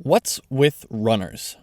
What's with runners?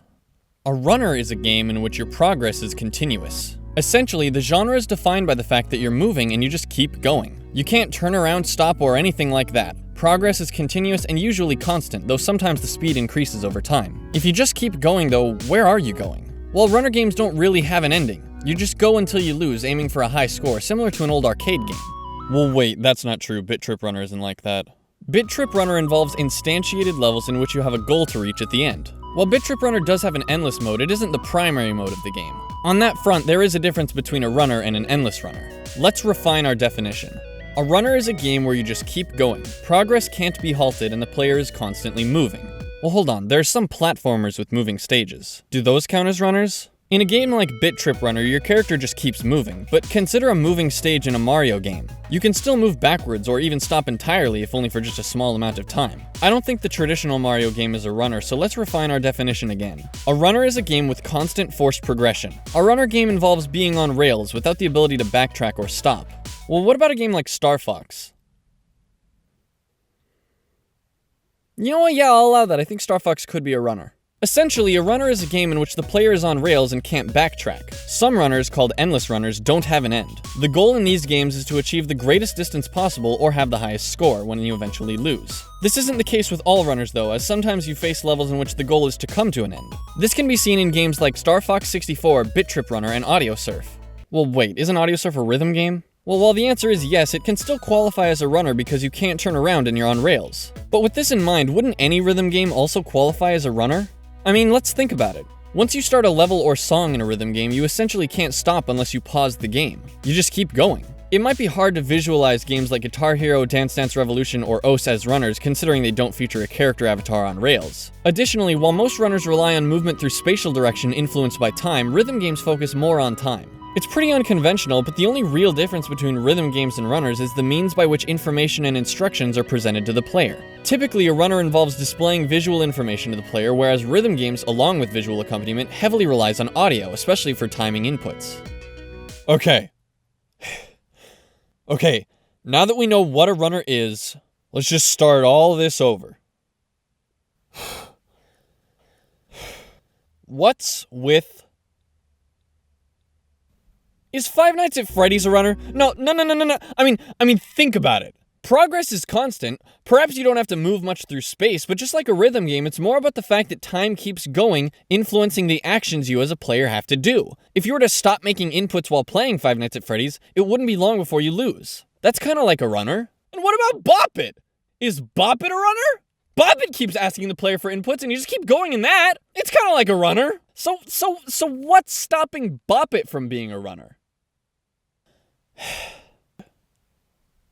A runner is a game in which your progress is continuous. Essentially, the genre is defined by the fact that you're moving and you just keep going. You can't turn around, stop, or anything like that. Progress is continuous and usually constant, though sometimes the speed increases over time. If you just keep going though, where are you going? Well, runner games don't really have an ending. You just go until you lose, aiming for a high score, similar to an old arcade game. Well wait, that's not true. Bit Trip Runner isn't like that. Bit Trip Runner involves instantiated levels in which you have a goal to reach at the end. While Bit Trip Runner does have an endless mode, it isn't the primary mode of the game. On that front, there is a difference between a runner and an endless runner. Let's refine our definition. A runner is a game where you just keep going. Progress can't be halted and the player is constantly moving. Well, hold on, there's some platformers with moving stages. Do those count as runners? In a game like Bit Trip Runner, your character just keeps moving, but consider a moving stage in a Mario game. You can still move backwards or even stop entirely if only for just a small amount of time. I don't think the traditional Mario game is a runner, so let's refine our definition again. A runner is a game with constant forced progression. A runner game involves being on rails without the ability to backtrack or stop. Well, what about a game like Star Fox? You know what, yeah, I'll allow that. I think Star Fox could be a runner. Essentially, a runner is a game in which the player is on rails and can't backtrack. Some runners, called endless runners, don't have an end. The goal in these games is to achieve the greatest distance possible or have the highest score when you eventually lose. This isn't the case with all runners though, as sometimes you face levels in which the goal is to come to an end. This can be seen in games like Star Fox 64, Bit Trip Runner, and Audio Surf. Well wait, isn't Audio Surf a rhythm game? Well, while the answer is yes, it can still qualify as a runner because you can't turn around and you're on rails. But with this in mind, wouldn't any rhythm game also qualify as a runner? I mean, let's think about it. Once you start a level or song in a rhythm game, you essentially can't stop unless you pause the game. You just keep going. It might be hard to visualize games like Guitar Hero, Dance Dance Revolution, or OS as runners, considering they don't feature a character avatar on rails. Additionally, while most runners rely on movement through spatial direction influenced by time, rhythm games focus more on time. It's pretty unconventional, but the only real difference between rhythm games and runners is the means by which information and instructions are presented to the player. Typically, a runner involves displaying visual information to the player, whereas rhythm games, along with visual accompaniment, heavily relies on audio, especially for timing inputs. Okay, now that we know what a runner is, let's just start all this over. What's with... Is Five Nights at Freddy's a runner? No. I mean, think about it. Progress is constant. Perhaps you don't have to move much through space, but just like a rhythm game, it's more about the fact that time keeps going, influencing the actions you as a player have to do. If you were to stop making inputs while playing Five Nights at Freddy's, it wouldn't be long before you lose. That's kind of like a runner. And what about Bop It? Is Bop It a runner? Bop It keeps asking the player for inputs and you just keep going in that. It's kind of like a runner. So what's stopping Bop It from being a runner?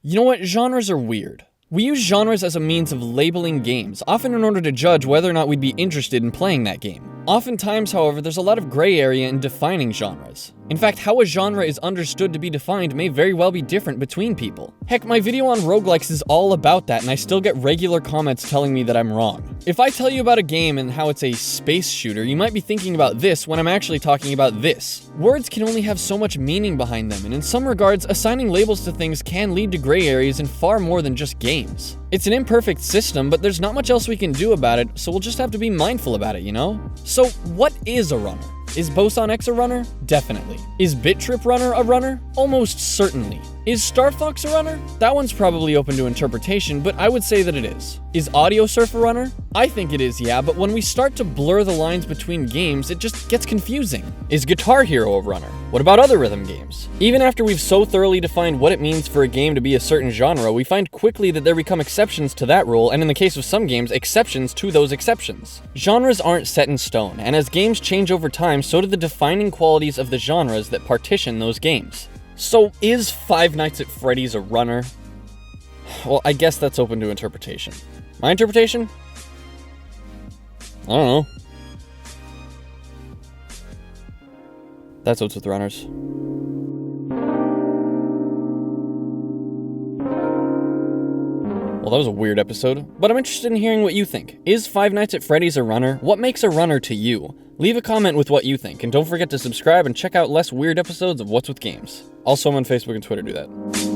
You know what? Genres are weird. We use genres as a means of labeling games, often in order to judge whether or not we'd be interested in playing that game. Oftentimes, however, there's a lot of gray area in defining genres. In fact, how a genre is understood to be defined may very well be different between people. Heck, my video on roguelikes is all about that, and I still get regular comments telling me that I'm wrong. If I tell you about a game and how it's a space shooter, you might be thinking about this when I'm actually talking about this. Words can only have so much meaning behind them, and in some regards, assigning labels to things can lead to gray areas in far more than just games. It's an imperfect system, but there's not much else we can do about it, so we'll just have to be mindful about it, you know? So, what is a runner? Is Boson X a runner? Definitely. Is Bit Trip Runner a runner? Almost certainly. Is Star Fox a runner? That one's probably open to interpretation, but I would say that it is. Is Audio Surf a runner? I think it is, yeah, but when we start to blur the lines between games, it just gets confusing. Is Guitar Hero a runner? What about other rhythm games? Even after we've so thoroughly defined what it means for a game to be a certain genre, we find quickly that there become exceptions to that rule, and in the case of some games, exceptions to those exceptions. Genres aren't set in stone, and as games change over time, so do the defining qualities of the genres that partition those games. So, is Five Nights at Freddy's a runner? Well, I guess that's open to interpretation. My interpretation? I don't know. That's what's with runners. Well, that was a weird episode, but I'm interested in hearing what you think. Is Five Nights at Freddy's a runner? What makes a runner to you? Leave a comment with what you think, and don't forget to subscribe and check out less weird episodes of What's With Games. Also, I'm on Facebook and Twitter, do that.